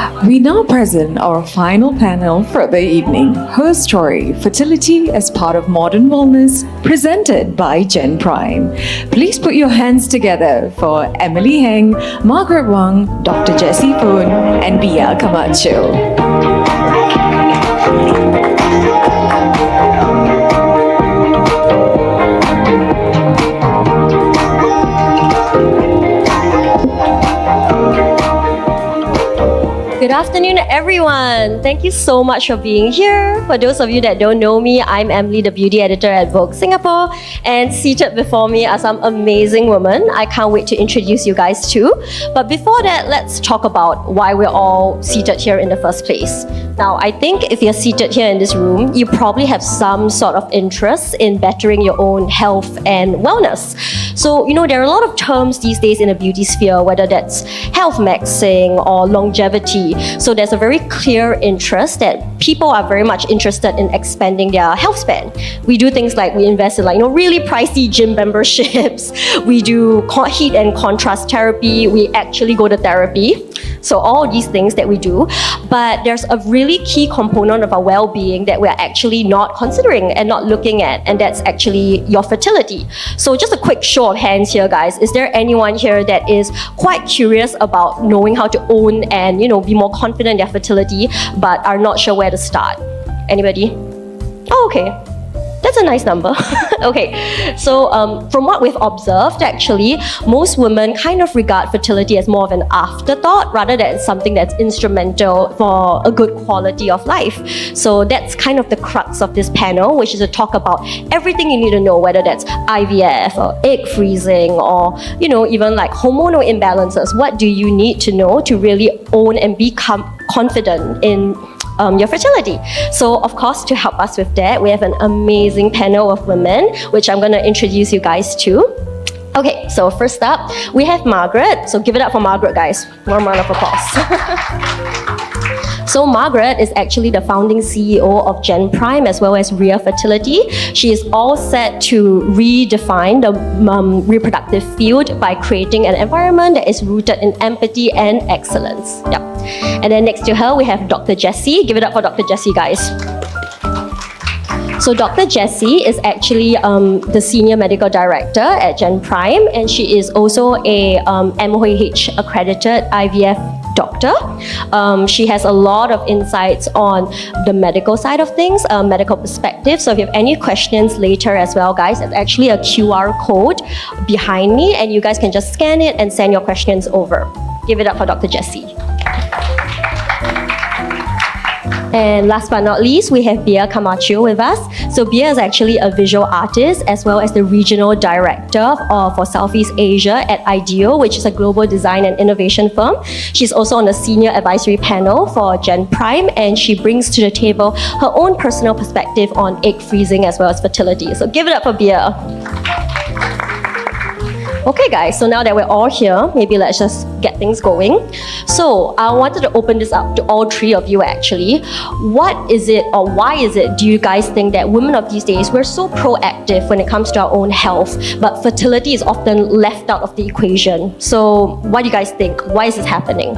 We now present our final panel for the evening, Her Story, Fertility as Part of Modern Wellness, presented by Gen Prime. Please put your hands together for Emily Heng, Margaret Wang, Dr. Jessie Poon, and Bea Camacho. Good afternoon, everyone. Thank you so much for being here. For those of you that don't know me, I'm Emily, the beauty editor at Vogue Singapore, and seated before me are some amazing women I can't wait to introduce you guys to. But before that, let's talk about why we're all seated here in the first place. Now, I think if you're seated here in this room, you probably have some sort of interest in bettering your own health and wellness. So, there are a lot of terms these days in the beauty sphere, whether that's health maxing or longevity. So there's a very clear interest that people are very much interested in expanding their health span. We do things like we invest in really pricey gym memberships. We do heat and contrast therapy. We actually go to therapy. So all these things that we do, but there's a really key component of our well-being that we're actually not considering and not looking at, and that's actually your fertility. So just a quick show of hands here, guys. Is there anyone here that is quite curious about knowing how to own and be more confident in their fertility, but are not sure where to start? Anybody? Oh, okay. That's a nice number. Okay, so from what we've observed, actually, most women kind of regard fertility as more of an afterthought rather than something that's instrumental for a good quality of life. So that's kind of the crux of this panel, which is to talk about everything you need to know, whether that's IVF or egg freezing or, even like hormonal imbalances. What do you need to know to really own and become confident in your fertility? So of course, to help us with that, we have an amazing panel of women, which I'm going to introduce you guys to. Okay, so first up, we have Margaret. So give it up for Margaret, guys. One round of applause. So Margaret is actually the founding CEO of Gen Prime as well as Rhea Fertility. She is all set to redefine the reproductive field by creating an environment that is rooted in empathy and excellence. Yep. And then next to her, we have Dr. Jessie. Give it up for Dr. Jessie, guys. So Dr. Jessie is actually the Senior Medical Director at Gen Prime, and she is also a MOH accredited IVF doctor. She has a lot of insights on the medical side of things, medical perspective. So if you have any questions later as well, guys, it's actually a QR code behind me, and you guys can just scan it and send your questions over. Give it up for Dr. Jessie. And last but not least, we have Bea Camacho with us. So Bea is actually a visual artist as well as the regional director for Southeast Asia at IDEO, which is a global design and innovation firm. She's also on the senior advisory panel for Gen Prime, and she brings to the table her own personal perspective on egg freezing as well as fertility. So give it up for Bea. Okay guys, so now that we're all here, maybe let's just get things going. So I wanted to open this up to all three of you actually. What is it or why is it do you guys think that women of these days, we're so proactive when it comes to our own health, but fertility is often left out of the equation? So what do you guys think? Why is this happening?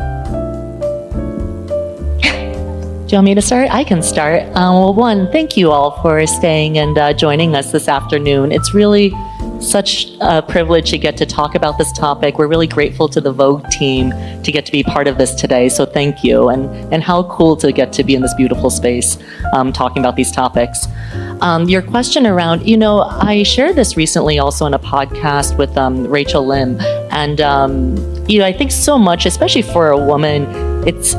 Do you want me to start? I can start. Well, one, thank you all for staying and joining us this afternoon. It's really such a privilege to get to talk about this topic. We're really grateful to the Vogue team to get to be part of this today. So thank you. And how cool to get to be in this beautiful space talking about these topics. Your question around, I shared this recently also on a podcast with Rachel Lim. And, I think so much, especially for a woman, it's,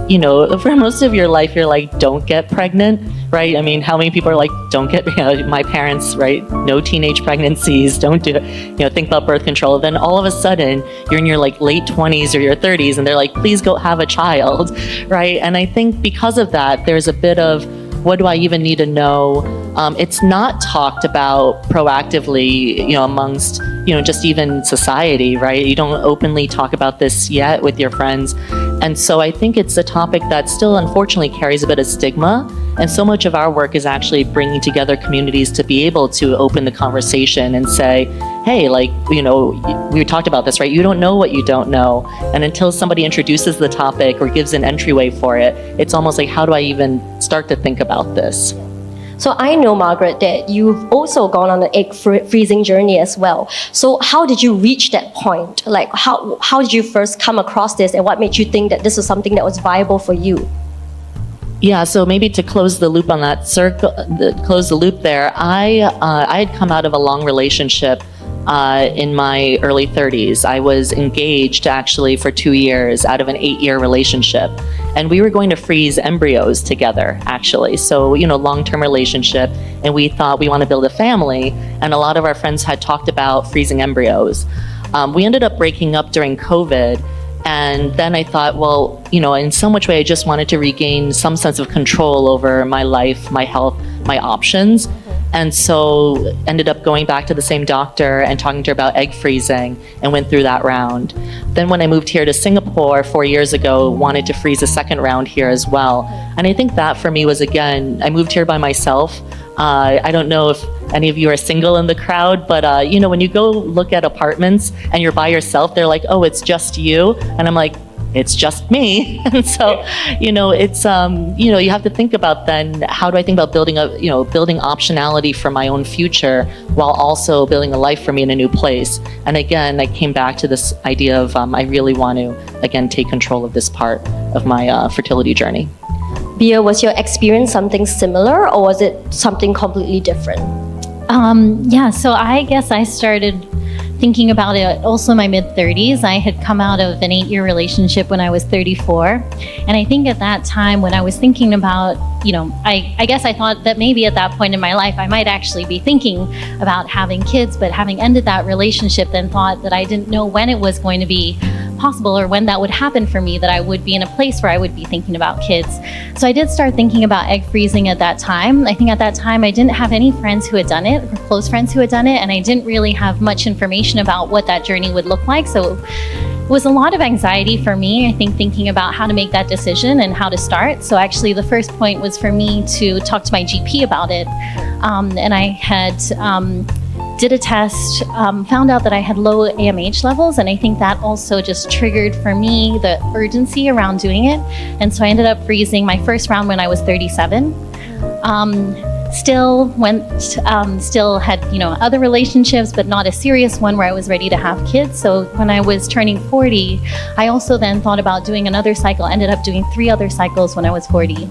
for most of your life, you're like, don't get pregnant, right? I mean, how many people are like, don't get, my parents, right? No teenage pregnancies, don't do it, think about birth control. Then all of a sudden, you're in your late 20s or your 30s, and they're like, please go have a child, right? And I think because of that, there's a bit of, what do I even need to know? It's not talked about proactively, amongst, just even society, right? You don't openly talk about this yet with your friends. And so I think it's a topic that still unfortunately carries a bit of stigma. And so much of our work is actually bringing together communities to be able to open the conversation and say, hey, like, you know, we talked about this, right? You don't know what you don't know. And until somebody introduces the topic or gives an entryway for it, it's almost like, how do I even start to think about this? So I know, Margaret, that you've also gone on an egg freezing journey as well. So how did you reach that point? Like, how did you first come across this, and what made you think that this was something that was viable for you? Yeah, so maybe to close the loop on that close the loop there, I had come out of a long relationship in my early 30s. I was engaged actually for 2 years out of an 8-year relationship. And we were going to freeze embryos together, actually. So, you know, long-term relationship. And we thought we want to build a family. And a lot of our friends had talked about freezing embryos. We ended up breaking up during COVID. And then I thought, well, you know, in some which way, I just wanted to regain some sense of control over my life, my health, my options. And so ended up going back to the same doctor and talking to her about egg freezing and went through that round. Then when I moved here to Singapore 4 years ago, wanted to freeze a second round here as well. And I think that for me was, again, I moved here by myself. I don't know if any of you are single in the crowd, but you know, when you go look at apartments and you're by yourself, they're like, oh, it's just you. And I'm like, it's just me. And so, you know, it's, you know, you have to think about then, how do I think about building optionality for my own future while also building a life for me in a new place? And again, I came back to this idea of, I really want to, again, take control of this part of my fertility journey. Bea, was your experience something similar, or was it something completely different? Yeah, so I guess I started thinking about it also in my mid-30s. I had come out of an 8-year relationship when I was 34. And I think at that time when I was thinking about, you know, I guess I thought that maybe at that point in my life, I might actually be thinking about having kids, but having ended that relationship, then thought that I didn't know when it was going to be possible or when that would happen for me, that I would be in a place where I would be thinking about kids. So I did start thinking about egg freezing at that time. I think at that time I didn't have any friends who had done it, or close friends who had done it, and I didn't really have much information about what that journey would look like. So it was a lot of anxiety for me, I think, thinking about how to make that decision and how to start. So actually the first point was for me to talk to my GP about it. And I had did a test, found out that I had low AMH levels, and I think that also just triggered for me the urgency around doing it. And so I ended up freezing my first round when I was 37. Still had, you know, other relationships, but not a serious one where I was ready to have kids. So when I was turning 40, I also then thought about doing another cycle, ended up doing 3 other cycles when I was 40.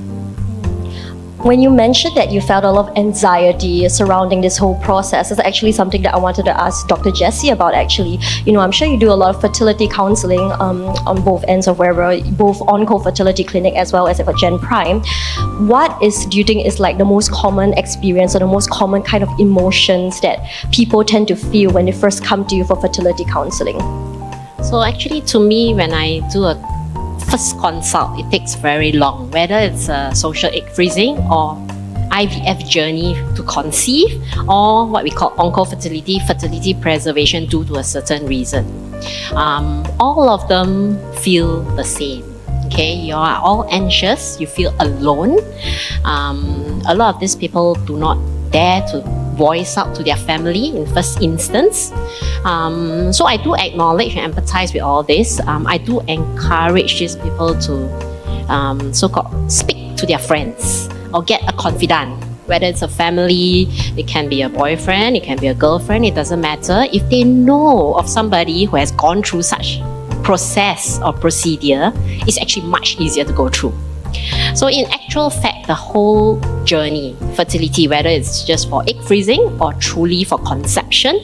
When you mentioned that you felt a lot of anxiety surrounding this whole process, is actually something that I wanted to ask Dr. Jessie about, actually. You know, I'm sure you do a lot of fertility counseling on both ends of wherever, both on-call fertility clinic as well as at Gen Prime. What do you think is like the most common experience or the most common kind of emotions that people tend to feel when they first come to you for fertility counseling? So actually, to me, when I do a first consult, it takes very long, whether it's a social egg freezing or IVF journey to conceive, or what we call on-call fertility preservation due to a certain reason. All of them feel the same. Okay, you are all anxious, you feel alone. A lot of these people do not dare to voice out to their family in first instance. So I do acknowledge and empathize with all this. I do encourage these people to so-called speak to their friends or get a confidant. Whether it's a family, it can be a boyfriend, it can be a girlfriend, it doesn't matter. If they know of somebody who has gone through such process or procedure, it's actually much easier to go through. So in actual fact, the whole journey, fertility, whether it's just for egg freezing or truly for conception,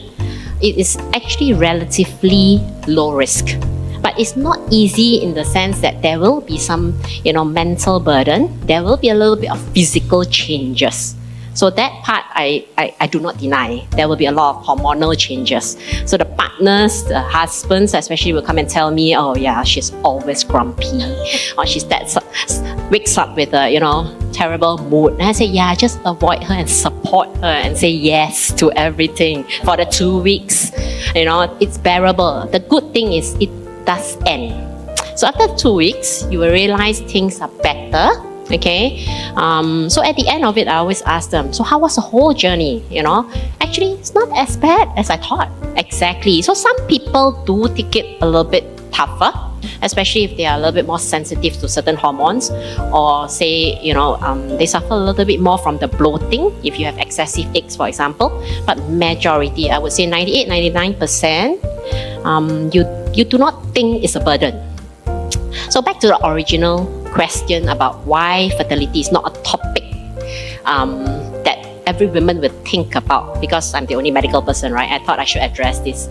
it is actually relatively low risk. But it's not easy in the sense that there will be some, mental burden. There will be a little bit of physical changes. So that part I do not deny. There will be a lot of hormonal changes. So the partners, the husbands especially, will come and tell me, oh yeah, she's always grumpy, or wakes up with a terrible mood. And I say, yeah, just avoid her and support her and say yes to everything for the 2 weeks. It's bearable. The good thing is it does end. So after 2 weeks, you will realize things are better. Okay, so at the end of it, I always ask them, so how was the whole journey? Actually, it's not as bad as I thought. Exactly. So some people do take it a little bit tougher, especially if they are a little bit more sensitive to certain hormones, or say, they suffer a little bit more from the bloating if you have excessive aches, for example. But majority, I would say 98-99%, you do not think it's a burden. So back to the original question about why fertility is not a topic that every woman would think about, because I'm the only medical person, right? I thought I should address this.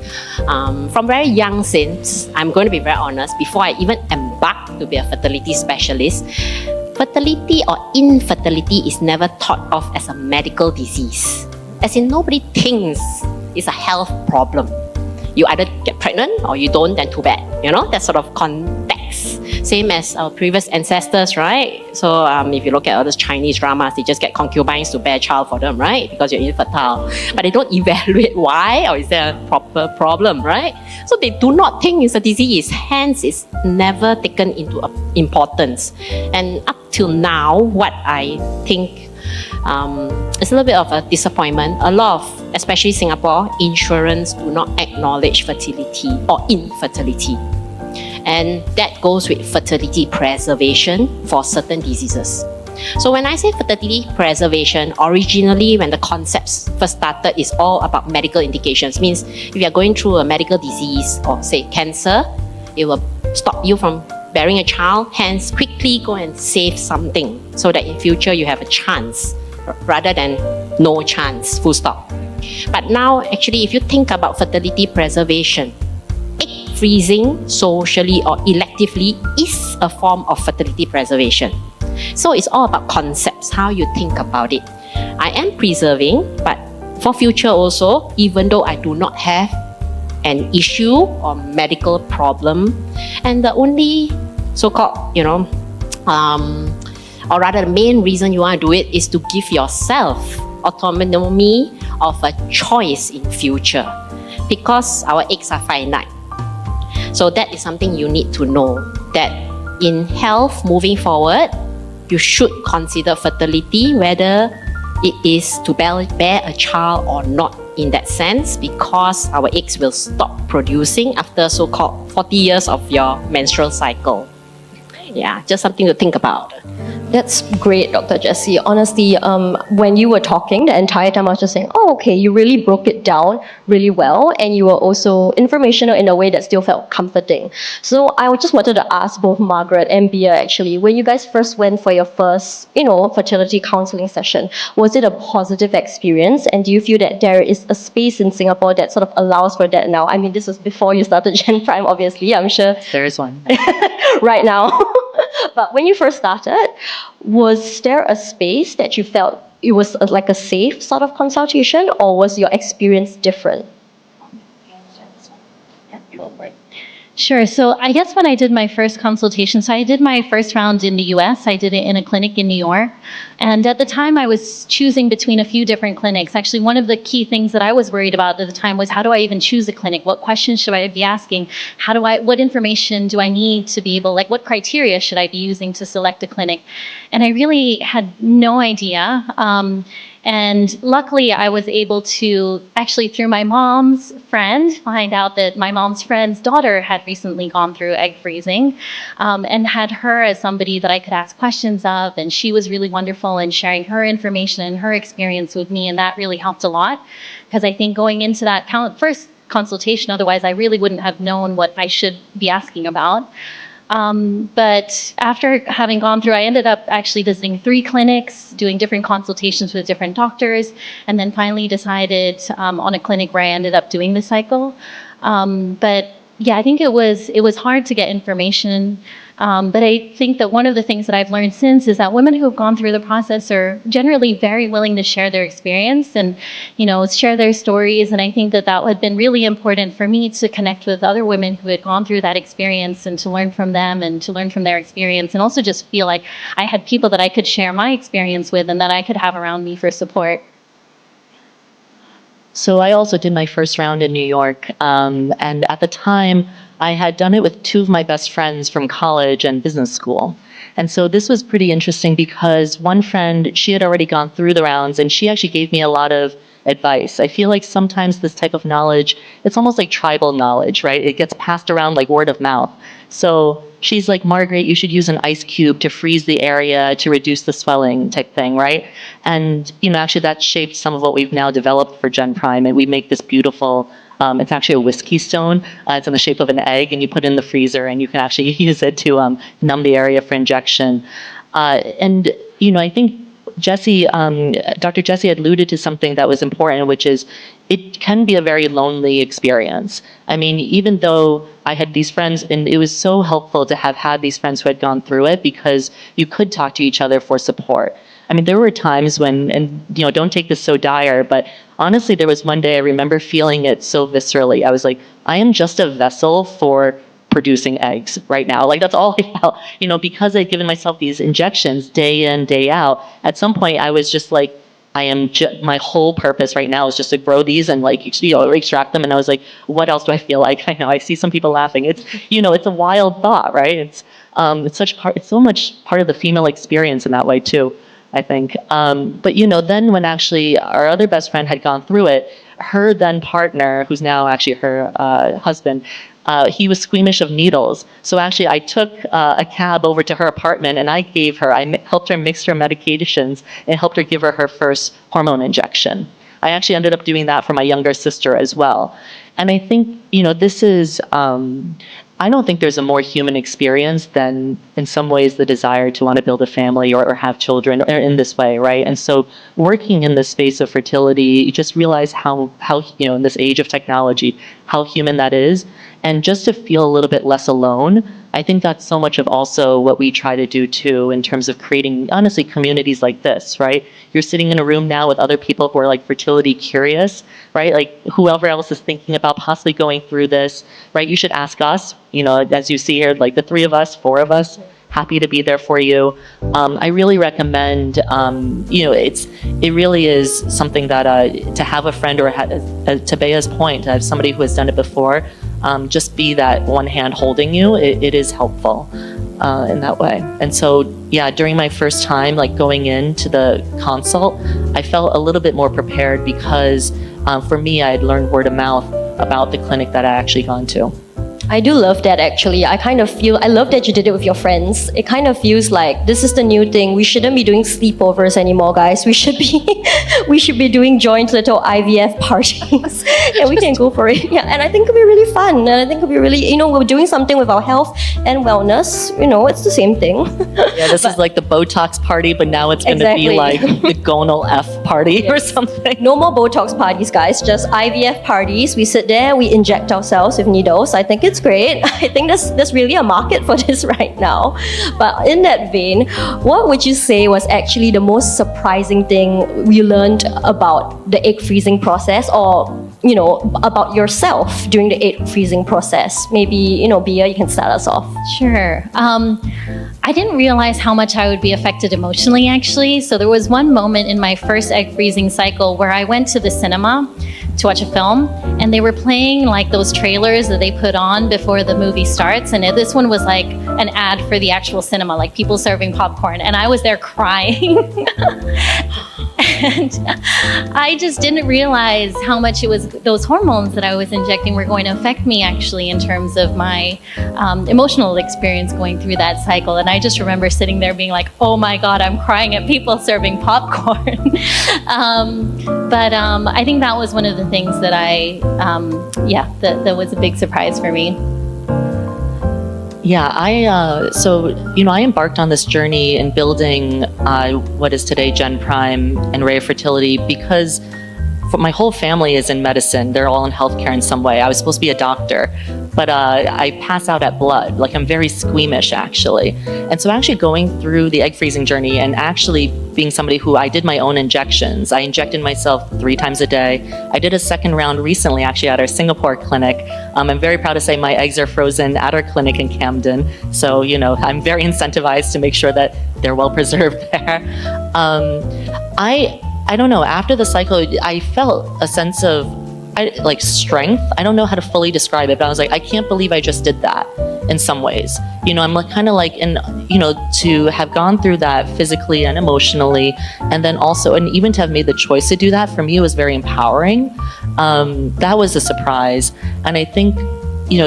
From very young since, I'm going to be very honest, before I even embarked to be a fertility specialist, fertility or infertility is never thought of as a medical disease. As in, nobody thinks it's a health problem. You either get pregnant or you don't, then too bad. That sort of context. Same as our previous ancestors, right? So if you look at all those Chinese dramas, they just get concubines to bear a child for them, right? Because you're infertile. But they don't evaluate why, or is there a proper problem, right? So they do not think it's a disease. Hence, it's never taken into importance. And up till now, what I think it's a little bit of a disappointment. A lot of, especially Singapore, insurance do not acknowledge fertility or infertility. And that goes with fertility preservation for certain diseases. So when I say fertility preservation, originally when the concepts first started, it's all about medical indications. Means if you are going through a medical disease or say cancer, it will stop you from bearing a child, hence quickly go and save something so that in future you have a chance rather than no chance, full stop. But now actually if you think about fertility preservation, egg freezing socially or electively is a form of fertility preservation. So it's all about concepts, how you think about it. I am preserving, but for future also, even though I do not have an issue or medical problem, and the only so-called, or rather the main reason you want to do it is to give yourself autonomy of a choice in future, because our eggs are finite. So that is something you need to know, that in health moving forward, you should consider fertility, whether it is to bear a child or not in that sense, because our eggs will stop producing after so-called 40 years of your menstrual cycle. Yeah, just something to think about. That's great, Dr. Jessie. Honestly, when you were talking, the entire time I was just saying, oh, okay, you really broke it down really well, and you were also informational in a way that still felt comforting. So I just wanted to ask both Margaret and Bea, actually, when you guys first went for your first, fertility counseling session, was it a positive experience? And do you feel that there is a space in Singapore that sort of allows for that now? I mean, this was before you started Gen Prime, obviously, I'm sure. There is one. Right now. But when you first started, was there a space that you felt it was like a safe sort of consultation, or was your experience different? Sure. So I guess when I did my first consultation, so I did my first round in the US, I did it in a clinic in New York. And at the time I was choosing between a few different clinics. Actually, one of the key things that I was worried about at the time was, how do I even choose a clinic? What questions should I be asking? What information do I need to be able, what criteria should I be using to select a clinic? And I really had no idea. And luckily, I was able to, actually through my mom's friend, find out that my mom's friend's daughter had recently gone through egg freezing, and had her as somebody that I could ask questions of. And she was really wonderful in sharing her information and her experience with me. And that really helped a lot, because I think going into that first consultation, otherwise I really wouldn't have known what I should be asking about. But after having gone through, I ended up actually visiting 3 clinics, doing different consultations with different doctors, and then finally decided on a clinic where I ended up doing the cycle. But yeah, I think it was hard to get information. But I think that one of the things that I've learned since is that women who have gone through the process are generally very willing to share their experience and, share their stories. And I think that had been really important for me to connect with other women who had gone through that experience, and to learn from them and to learn from their experience, and also just feel like I had people that I could share my experience with and that I could have around me for support. So I also did my first round in New York, and at the time, I had done it with two of my best friends from college and business school. And so this was pretty interesting because one friend, she had already gone through the rounds and she actually gave me a lot of advice. I feel like sometimes this type of knowledge, it's almost like tribal knowledge, right? It gets passed around like word of mouth. So she's like, Margaret, you should use an ice cube to freeze the area to reduce the swelling type thing, right? And, actually that shaped some of what we've now developed for Gen Prime. And we make this beautiful, it's actually a whiskey stone. It's in the shape of an egg and you put it in the freezer and you can actually use it to numb the area for injection. And, I think Jessie, Dr. Jessie had alluded to something that was important, which is it can be a very lonely experience. I mean, even though I had these friends, and it was so helpful to have had these friends who had gone through it because you could talk to each other for support. I mean, there were times when, and don't take this so dire, but honestly, there was one day I remember feeling it so viscerally. I was like, I am just a vessel for producing eggs right now. Like that's all I felt, because I'd given myself these injections day in, day out. At some point I was just like, my whole purpose right now is just to grow these and extract them. And I was like, what else do I feel like? I know I see some people laughing. It's, it's a wild thought, right? It's so much part of the female experience in that way too, I think. But then when actually our other best friend had gone through it, her then partner, who's now actually her husband, he was squeamish of needles. So actually I took a cab over to her apartment and I helped her mix her medications and helped her give her first hormone injection. I actually ended up doing that for my younger sister as well. And I think, this is, I don't think there's a more human experience than in some ways the desire to want to build a family or have children or in this way, right? And so working in the space of fertility, you just realize how in this age of technology, how human that is. And just to feel a little bit less alone, I think that's so much of also what we try to do too in terms of creating, honestly, communities like this, right? You're sitting in a room now with other people who are like fertility curious, right? Like whoever else is thinking about possibly going through this, right? You should ask us, as you see here, like the 3 of us, 4 of us, happy to be there for you. I really recommend, it really is something that to have a friend or to Bea's point, to have somebody who has done it before, just be that one hand holding you, it is helpful in that way. And so, yeah, during my first time, like going into the consult, I felt a little bit more prepared because for me, I had learned word of mouth about the clinic that I actually gone to. I do love that actually. I love that you did it with your friends. It kind of feels like this is the new thing. We shouldn't be doing sleepovers anymore, guys. We should be doing joint little IVF parties. And we can go for it. Yeah, and I think it'll be really fun. And I think it'll be really, we're doing something with our health and wellness. It's the same thing. Yeah, this is like the Botox party, but now it's going to be like the gonal F party or something. No more Botox parties, guys. Just IVF parties. We sit there, we inject ourselves with needles. I think it's great. I think there's really a market for this right now. But in that vein, what would you say was actually the most surprising thing we learned about the egg freezing process, or about yourself during the egg freezing process? Maybe Bea, you can start us off. Sure. I didn't realize how much I would be affected emotionally, actually. So there was one moment in my first egg freezing cycle where I went to the cinema to watch a film, and they were playing like those trailers that they put on before the movie starts. And this one was like an ad for the actual cinema, like people serving popcorn. And I was there crying. And I just didn't realize how much it was those hormones that I was injecting were going to affect me actually in terms of my emotional experience going through that cycle. And I just remember sitting there being like, oh my God, I'm crying at people serving popcorn. But I think that was one of the things that that was a big surprise for me. Yeah, I embarked on this journey in building what is today Gen Prime and Ray Fertility because my whole family is in medicine. They're all in healthcare in some way. I was supposed to be a doctor, but I pass out at blood. Like I'm very squeamish actually. And so actually going through the egg freezing journey and actually being somebody who I did my own injections. I injected myself 3 times a day. I did a second round recently actually at our Singapore clinic. I'm very proud to say my eggs are frozen at our clinic in Camden. So, I'm very incentivized to make sure that they're well preserved there. I don't know, after the cycle, I felt a sense of like strength. I don't know how to fully describe it, but I was like, I can't believe I just did that in some ways. You know, I'm like kind of like, to have gone through that physically and emotionally, and then also, and even to have made the choice to do that, for me, it was very empowering. That was a surprise. And I think,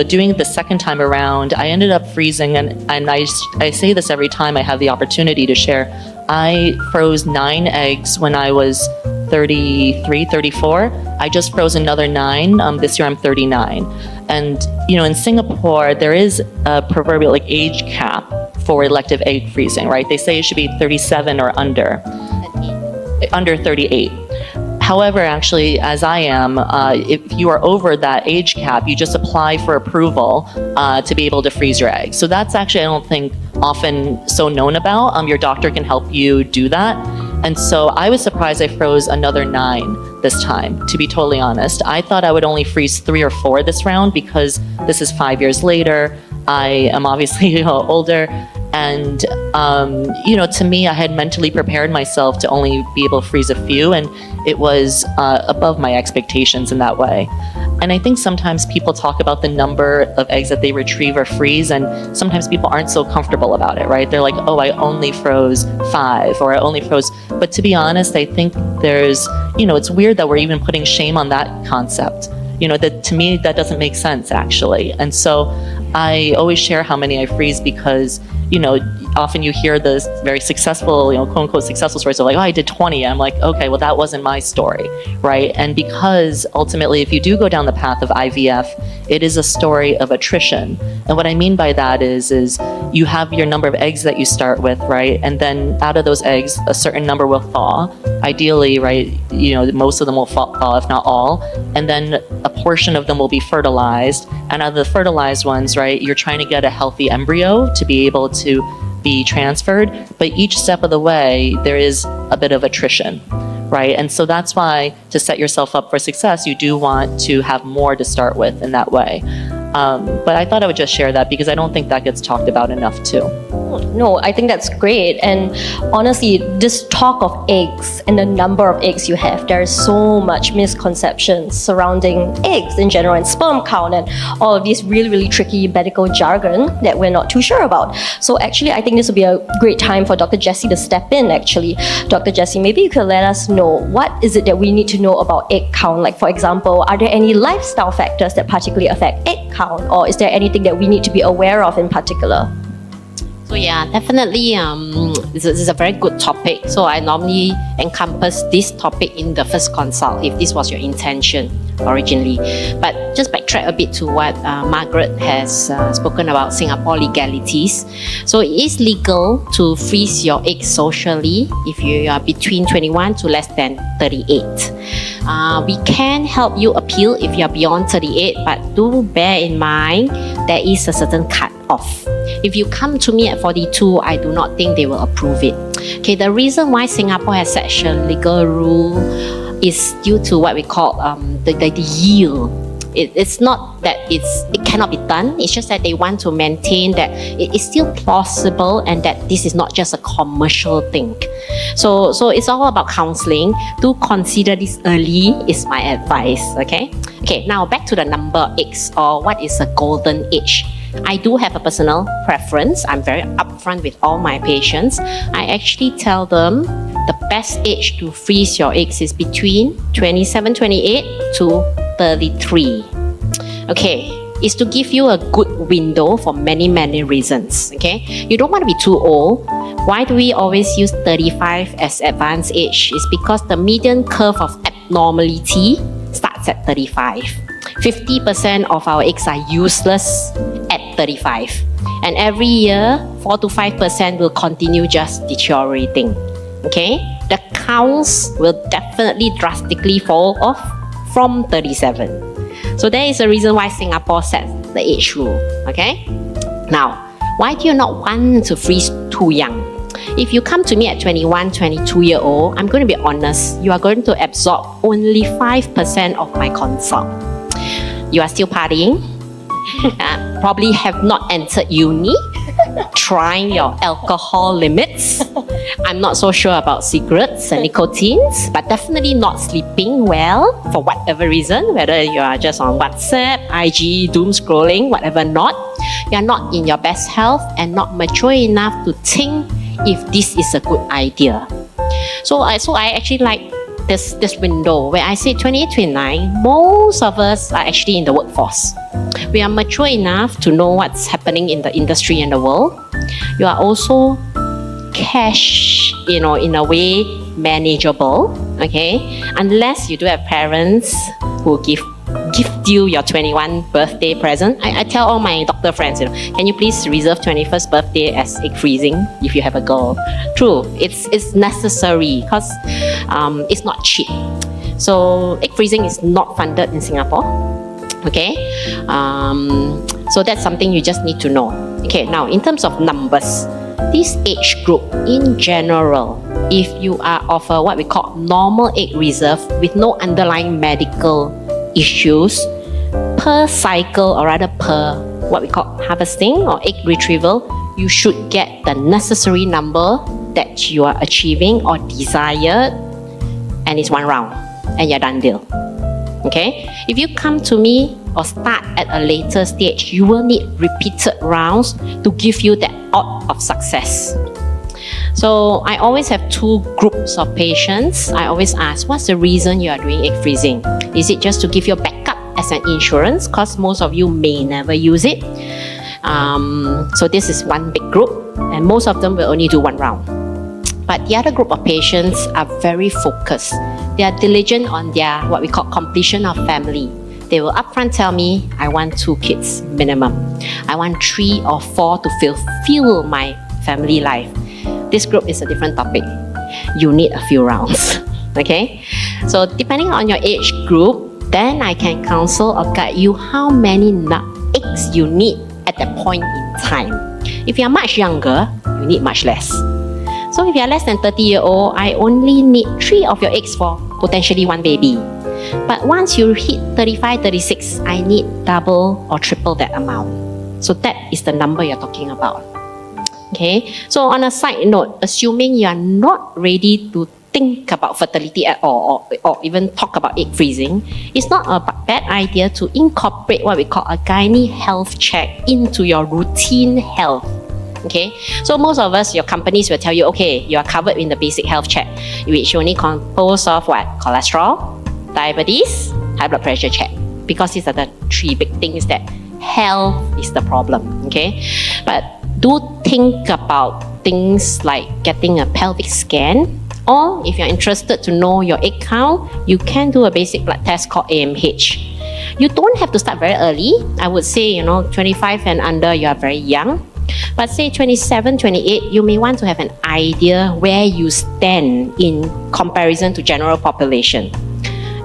doing it the second time around, I ended up freezing, and I say this every time I have the opportunity to share. I froze 9 eggs when I was 33, 34. I just froze another 9. This year I'm 39. And, in Singapore, there is a proverbial like age cap for elective egg freezing, right? They say it should be 37 or under 38. However, actually, as I am, if you are over that age cap, you just apply for approval to be able to freeze your eggs. So that's actually, I don't think, often so known about. Your doctor can help you do that. And so I was surprised I froze another 9 this time, to be totally honest. I thought I would only freeze 3 or 4 this round because this is 5 years later. I am obviously older. And, to me, I had mentally prepared myself to only be able to freeze a few, and it was above my expectations in that way. And I think sometimes people talk about the number of eggs that they retrieve or freeze, and sometimes people aren't so comfortable about it, right? They're like, oh, I only froze 5, or I only froze. But to be honest, I think there's, it's weird that we're even putting shame on that concept. That to me, that doesn't make sense, actually. And so I always share how many I freeze because, often you hear this very successful, quote unquote successful stories of like, oh, I did 20. I'm like, okay, well, that wasn't my story, right? And because ultimately, if you do go down the path of IVF, it is a story of attrition. And what I mean by that is you have your number of eggs that you start with, right? And then out of those eggs, a certain number will thaw. Ideally, right, most of them will thaw, if not all. And then a portion of them will be fertilized. And out of the fertilized ones, right, you're trying to get a healthy embryo to be able to be transferred. But each step of the way, there is a bit of attrition, right? And so that's why to set yourself up for success, you do want to have more to start with in that way. But I thought I would just share that because I don't think that gets talked about enough too. No, I think that's great. And honestly, this talk of eggs and the number of eggs you have, there is so much misconceptions surrounding eggs in general and sperm count and all of these really, really tricky medical jargon that we're not too sure about. So actually, I think this would be a great time for Dr. Jessie to step in, actually. Dr. Jessie, maybe you could let us know what is it that we need to know about egg count? Like, for example, are there any lifestyle factors that particularly affect egg count? Or is there anything that we need to be aware of in particular? So yeah, definitely this is a very good topic. So I normally encompass this topic in the first consult if this was your intention originally. But just backtrack a bit to what Margaret has spoken about Singapore legalities. So it is legal to freeze your eggs socially if you are between 21 to less than 38. We can help you appeal if you are beyond 38, but do bear in mind there is a certain cut-off. If you come to me at 42, I do not think they will approve it. Okay, the reason why Singapore has such a legal rule is due to what we call the yield. It's not that it cannot be done. It's just that they want to maintain that it is still plausible and that this is not just a commercial thing. So it's all about counseling. Do consider this early is my advice. Okay. Now back to the number of eggs or what is a golden age. I do have a personal preference. I'm very upfront with all my patients. I actually tell them the best age to freeze your eggs is between 27, 28 to 33. Okay, is to give you a good window for many, many reasons. Okay, you don't want to be too old. Why do we always use 35 as advanced age? It's because the median curve of abnormality starts at 35. 50% of our eggs are useless at 35. And every year, 4 to 5% will continue just deteriorating. Okay? The counts will definitely drastically fall off from 37. So there is a reason why Singapore sets the age rule. Okay? Now, why do you not want to freeze too young? If you come to me at 21, 22-year-old, I'm going to be honest, you are going to absorb only 5% of my consult. You are still partying, probably have not entered uni, trying your alcohol limits. I'm not so sure about cigarettes and nicotines, but definitely not sleeping well for whatever reason, whether you are just on WhatsApp, IG, doom scrolling, whatever not. You are not in your best health and not mature enough to think if this is a good idea. So I actually like this window where I say 28, 29, most of us are actually in the workforce. We are mature enough to know what's happening in the industry and the world. You are also cash, in a way, manageable, okay? Unless you do have parents who gift you your 21 birthday present. I tell all my doctor friends, can you please reserve 21st birthday as egg freezing if you have a girl? True, it's necessary because it's not cheap. So egg freezing is not funded in Singapore. Okay, so that's something you just need to know. Okay, now in terms of numbers, this age group in general, if you are of a, what we call normal egg reserve with no underlying medical issues, per cycle or rather per what we call harvesting or egg retrieval, you should get the necessary number that you are achieving or desired, and it's one round and you're done deal. Okay, if you come to me or start at a later stage, you will need repeated rounds to give you that odd of success. So I always have two groups of patients. I always ask, what's the reason you are doing egg freezing? Is it just to give you a backup as an insurance? Because most of you may never use it. So this is one big group, and most of them will only do one round. But the other group of patients are very focused. They are diligent on their what we call completion of family. They will upfront tell me, I want 2 kids minimum. I want 3 or 4 to fulfill my family life. This group is a different topic. You need a few rounds. Okay? So depending on your age group, then I can counsel or guide you how many eggs you need at that point in time. If you are much younger, you need much less. So if you are less than 30-year-old, I only need 3 of your eggs for potentially 1 baby. But once you hit 35, 36, I need double or triple that amount. So that is the number you're talking about. Okay, so on a side note, assuming you are not ready to think about fertility at all or even talk about egg freezing, it's not a bad idea to incorporate what we call a gynae health check into your routine health. Okay, so most of us, your companies will tell you, okay, you are covered in the basic health check, which only composed of what? Cholesterol, diabetes, high blood pressure check. Because these are the 3 big things that health is the problem. Okay, but do think about things like getting a pelvic scan, or if you're interested to know your egg count, you can do a basic blood test called AMH. You don't have to start very early. I would say, 25 and under, you are very young. But say 27, 28, you may want to have an idea where you stand in comparison to general population.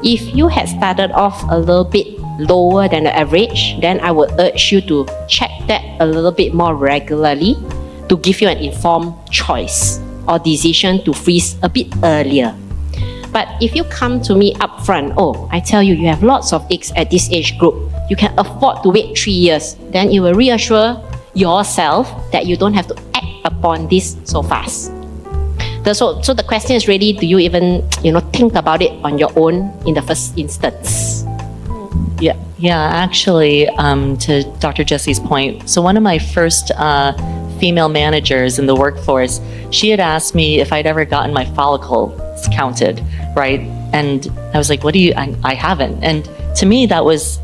If you had started off a little bit lower than the average, then I would urge you to check that a little bit more regularly to give you an informed choice or decision to freeze a bit earlier. But if you come to me upfront, I tell you, you have lots of eggs at this age group, you can afford to wait 3 years, then it will reassure yourself that you don't have to act upon this so fast. So the question is really, do you even think about it on your own in the first instance? Yeah, actually, to Dr. Jessie's point, so one of my first female managers in the workforce, she had asked me if I'd ever gotten my follicles counted, right? And I was like, I haven't. And to me, that was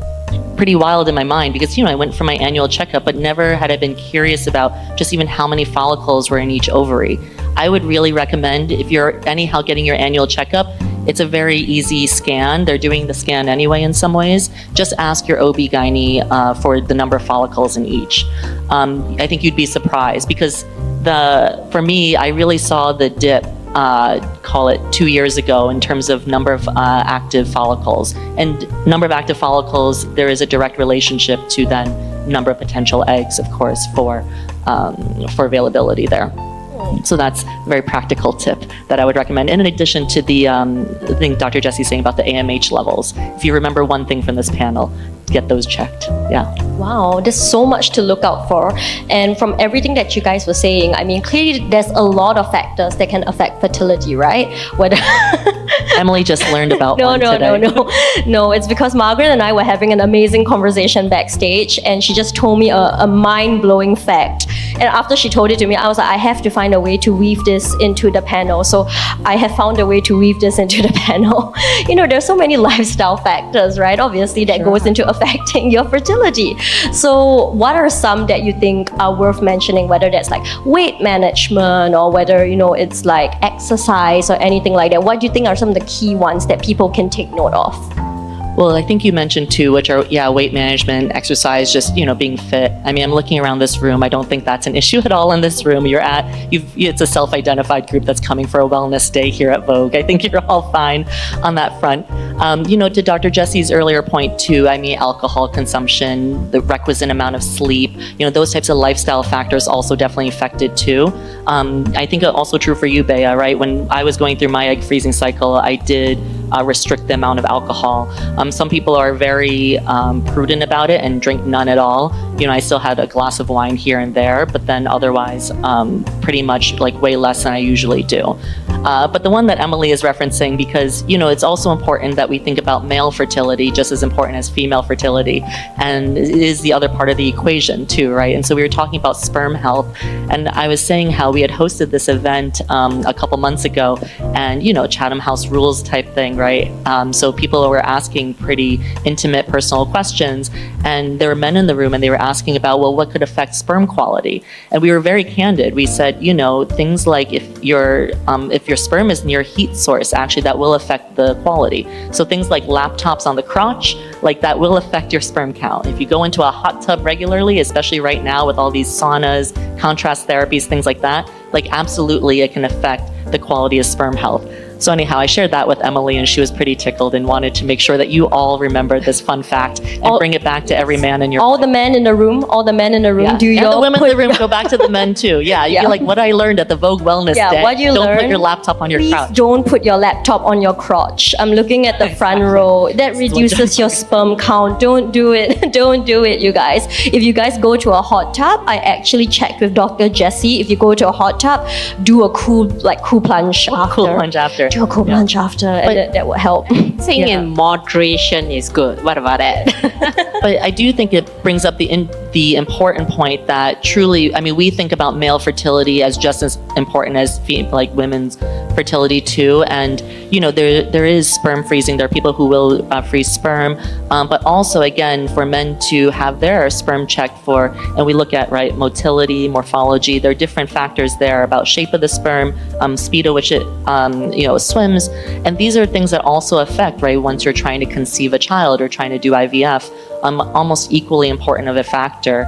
pretty wild in my mind because, I went for my annual checkup, but never had I been curious about just even how many follicles were in each ovary. I would really recommend, if you're anyhow getting your annual checkup, it's a very easy scan. They're doing the scan anyway in some ways. Just ask your OB-GYN for the number of follicles in each. I think you'd be surprised because for me, I really saw the dip, call it 2 years ago in terms of number of active follicles. And number of active follicles, there is a direct relationship to then number of potential eggs, of course, for availability there. So that's a very practical tip that I would recommend. And in addition to the thing Dr. Jessie's saying about the AMH levels, if you remember one thing from this panel, get those checked. Yeah. Wow, there's so much to look out for. And from everything that you guys were saying, I mean, clearly there's a lot of factors that can affect fertility, right? Whether Emily just learned about one today. No, it's because Margaret and I were having an amazing conversation backstage, and she just told me a mind-blowing fact. And after she told it to me, I was like, I have to find a way to weave this into the panel. So I have found a way to weave this into the panel. You know, there's so many lifestyle factors, right? Obviously, that goes into affecting your fertility. So what are some that you think are worth mentioning, whether that's like weight management or whether, you know, it's like exercise or anything like that? What do you think are some of the key ones that people can take note of? Well, I think you mentioned two, which are, weight management, exercise, just, being fit. I mean, I'm looking around this room. I don't think that's an issue at all in this room. It's a self-identified group that's coming for a wellness day here at Vogue. I think you're all fine on that front. To Dr. Jessie's earlier point too, I mean, alcohol consumption, the requisite amount of sleep, those types of lifestyle factors also definitely affected too. I think also true for you, Bea, right? When I was going through my egg freezing cycle, I did restrict the amount of alcohol. Some people are very prudent about it and drink none at all. I still had a glass of wine here and there, but then otherwise pretty much like way less than I usually do. But the one that Emily is referencing, because it's also important that we think about male fertility just as important as female fertility, and it is the other part of the equation too, right? And so we were talking about sperm health, and I was saying how we had hosted this event a couple months ago, and Chatham House rules type thing, right? So people were asking pretty intimate personal questions, and there were men in the room and they were asking about, well, what could affect sperm quality? And we were very candid. We said, things like if your sperm is near heat source, actually that will affect the quality. So things like laptops on the crotch, like that will affect your sperm count. If you go into a hot tub regularly, especially right now with all these saunas, contrast therapies, things like that, like absolutely it can affect the quality of sperm health. So anyhow, I shared that with Emily, and she was pretty tickled and wanted to make sure that you all remembered this fun fact and bring it back to every man in your all the men in the room, yeah. Do and the women in the room go back to the men too. Yeah, you're like, what I learned at the Vogue Wellness Day. What you don't learned, put your laptop on your couch. Please don't put your laptop on your crotch. I'm looking at the front row. That reduces your sperm count. Don't do it. Don't do it, you guys. If you guys go to a hot tub, I actually checked with Dr. Jessie. If you go to a hot tub, do a cool plunge after. Cool plunge after. Do a cool plunge after, and that will help. Saying in moderation is good. What about that? But I do think it brings up the important point that truly, I mean, we think about male fertility as just as important as women's fertility too. And there is sperm freezing. There are people who will freeze sperm, but also again for men to have their sperm checked for. And we look at motility, morphology. There are different factors there about shape of the sperm, speed at which it swims, and these are things that also affect once you're trying to conceive a child or trying to do IVF. Almost equally important of a factor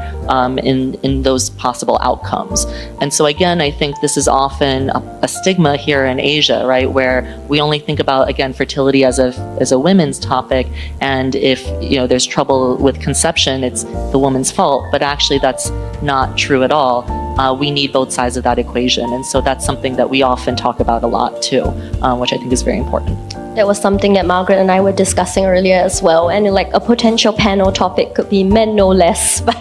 in those possible outcomes. And so again, I think this is often a stigma here in Asia, right, where we only think about, again, fertility as a women's topic, and if there's trouble with conception, it's the woman's fault. But actually, that's not true at all. We need both sides of that equation, and so that's something that we often talk about a lot too, which I think is very important. That was something that Margaret and I were discussing earlier as well. And like a potential panel topic could be men no less, but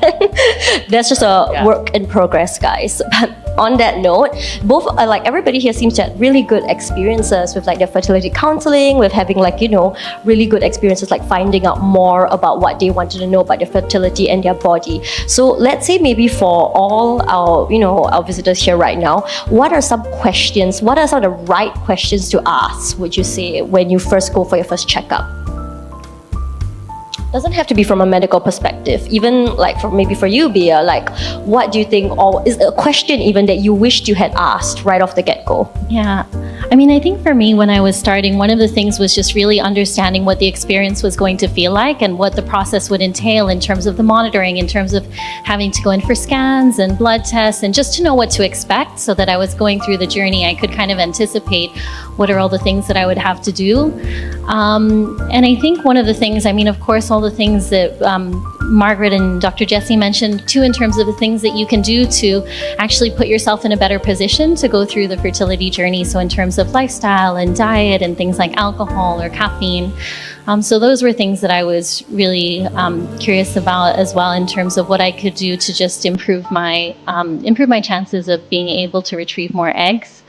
that's just a work in progress, guys. But on that note, both everybody here seems to have really good experiences with their fertility counseling, with having really good experiences finding out more about what they wanted to know about their fertility and their body. So let's say maybe for all our visitors here right now, what are some questions? What are some of the right questions to ask, would you say, when you first go for your first checkup? Doesn't have to be from a medical perspective. Even for you, Bea, what do you think, or is a question even that you wished you had asked right off the get-go? Yeah. I mean, I think for me, when I was starting, one of the things was just really understanding what the experience was going to feel like and what the process would entail in terms of the monitoring, in terms of having to go in for scans and blood tests, and just to know what to expect so that I was going through the journey. I could kind of anticipate what are all the things that I would have to do. And I think one of the things, of course, all the things that Margaret and Dr. Jessie mentioned too, in terms of the things that you can do to actually put yourself in a better position to go through the fertility journey. So in terms of lifestyle and diet and things like alcohol or caffeine. So those were things that I was really curious about as well, in terms of what I could do to just improve my chances of being able to retrieve more eggs.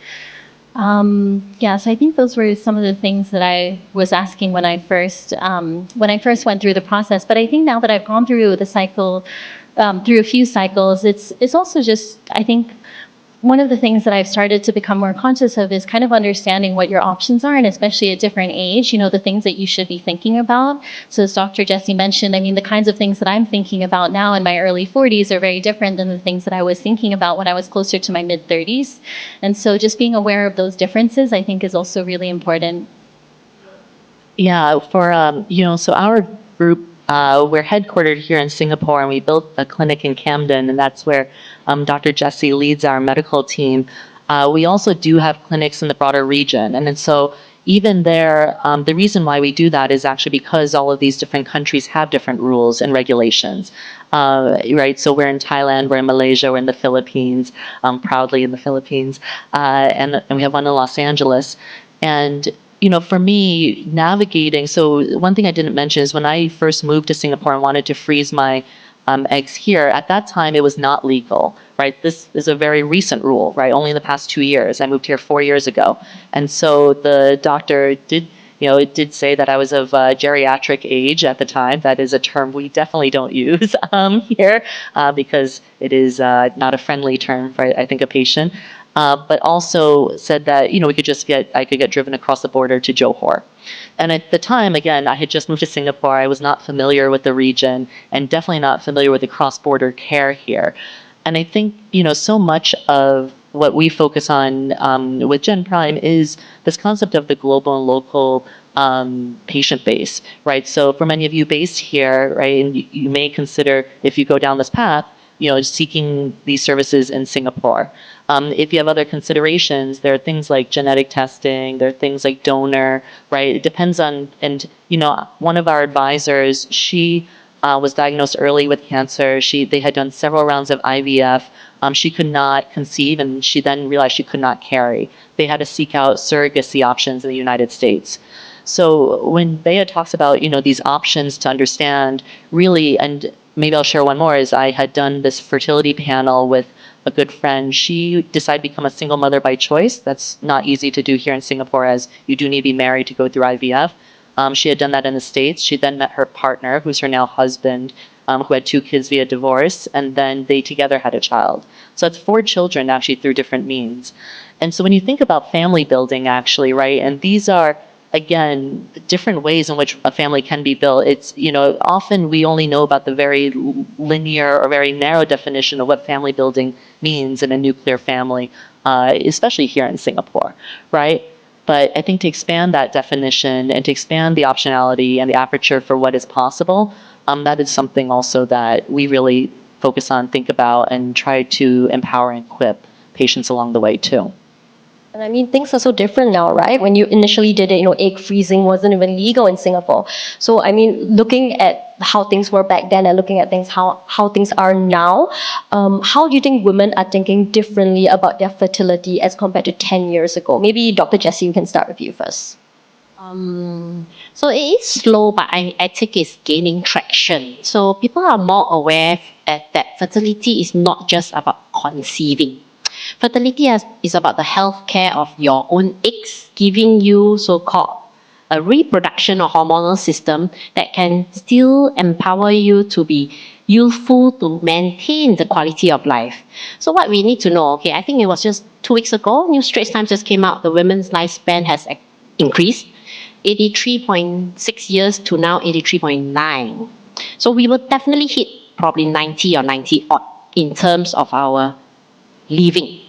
So I think those were some of the things that I was asking when I first went through the process. But I think now that I've gone through the cycle, through a few cycles, it's also just, I think, one of the things that I've started to become more conscious of is kind of understanding what your options are, and especially at different age, the things that you should be thinking about. So as Dr. Jessie mentioned, I mean, the kinds of things that I'm thinking about now in my early 40s are very different than the things that I was thinking about when I was closer to my mid 30s. And so just being aware of those differences, I think, is also really important. Yeah, so our group, we're headquartered here in Singapore, and we built a clinic in Camden, and that's where Dr. Jessie leads our medical team. We also do have clinics in the broader region, and then so even there, the reason why we do that is actually because all of these different countries have different rules and regulations, right? So we're in Thailand, we're in Malaysia, we're in the Philippines, proudly in the Philippines, and we have one in Los Angeles. And for me, navigating, so one thing I didn't mention is when I first moved to Singapore and wanted to freeze my eggs here, at that time it was not legal, right? This is a very recent rule, right? Only in the past 2 years. I moved here 4 years ago. And so the doctor it did say that I was of geriatric age at the time. That is a term we definitely don't use here because it is not a friendly term for, I think, a patient. But also said that, I could get driven across the border to Johor. And at the time, again, I had just moved to Singapore. I was not familiar with the region and definitely not familiar with the cross-border care here. And I think, so much of what we focus on with Gen Prime is this concept of the global and local patient base, right? So for many of you based here, right, and you may consider, if you go down this path, seeking these services in Singapore. If you have other considerations, there are things like genetic testing, there are things like donor, right? It depends on, and one of our advisors, she was diagnosed early with cancer. They had done several rounds of IVF. She could not conceive, and she then realized she could not carry. They had to seek out surrogacy options in the United States. So when Bea talks about, these options to understand, really, and maybe I'll share one more, is I had done this fertility panel with a good friend. She decided to become a single mother by choice. That's not easy to do here in Singapore, as you do need to be married to go through IVF. She had done that in the States. She then met her partner, who's her now husband, who had 2 kids via divorce, and then they together had a child. So that's 4 children actually through different means. And so when you think about family building, actually, right, and these are, again, different ways in which a family can be built. It's, often we only know about the very linear or very narrow definition of what family building means in a nuclear family, especially here in Singapore, right? But I think to expand that definition and to expand the optionality and the aperture for what is possible, that is something also that we really focus on, think about, and try to empower and equip patients along the way too. And I mean, things are so different now, right? When you initially did it, egg freezing wasn't even legal in Singapore. So, I mean, looking at how things were back then and looking at things how things are now, how do you think women are thinking differently about their fertility as compared to 10 years ago? Maybe Dr. Jessie, we can start with you first. So it is slow, but I think it's gaining traction. So people are more aware that fertility is not just about conceiving. Fertility is about the health care of your own eggs, giving you so-called a reproduction or hormonal system that can still empower you to be youthful, to maintain the quality of life. So what we need to know, I think it was just 2 weeks ago, New Straits Times just came out, the women's lifespan has increased, 83.6 years to now 83.9. So we will definitely hit probably 90 or 90 odd in terms of our living.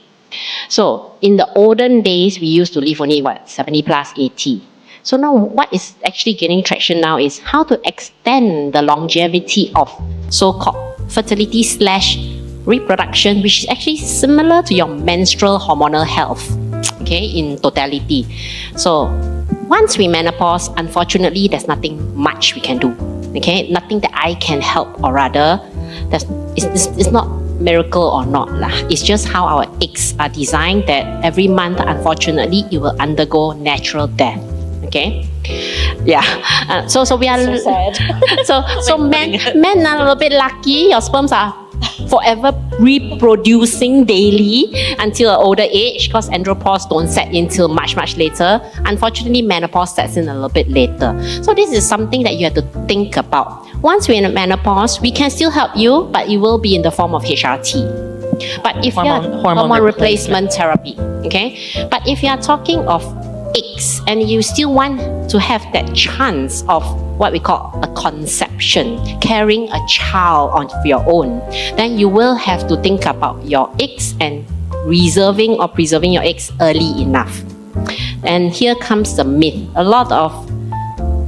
So in the olden days, we used to live only 70 plus 80. So now what is actually gaining traction now is how to extend the longevity of so-called fertility / reproduction, which is actually similar to your menstrual hormonal health, in totality. So once we menopause, unfortunately, there's nothing much we can do. Okay, nothing that I can help, or rather, it's not miracle or not lah. It's just how our eggs are designed that every month, unfortunately, it will undergo natural death. Okay, yeah. So we are So sad. so men are a little bit lucky. Your sperms are forever reproducing daily until an older age, because andropause don't set in till much later. Unfortunately, menopause sets in a little bit later. So this is something that you have to think about. Once we're in menopause, we can still help you, but it will be in the form of HRT. But if hormone replacement therapy, okay. But if you are talking of eggs and you still want to have that chance of what we call a conception, carrying a child on your own, then you will have to think about your eggs and reserving or preserving your eggs early enough. And here comes the myth. A lot of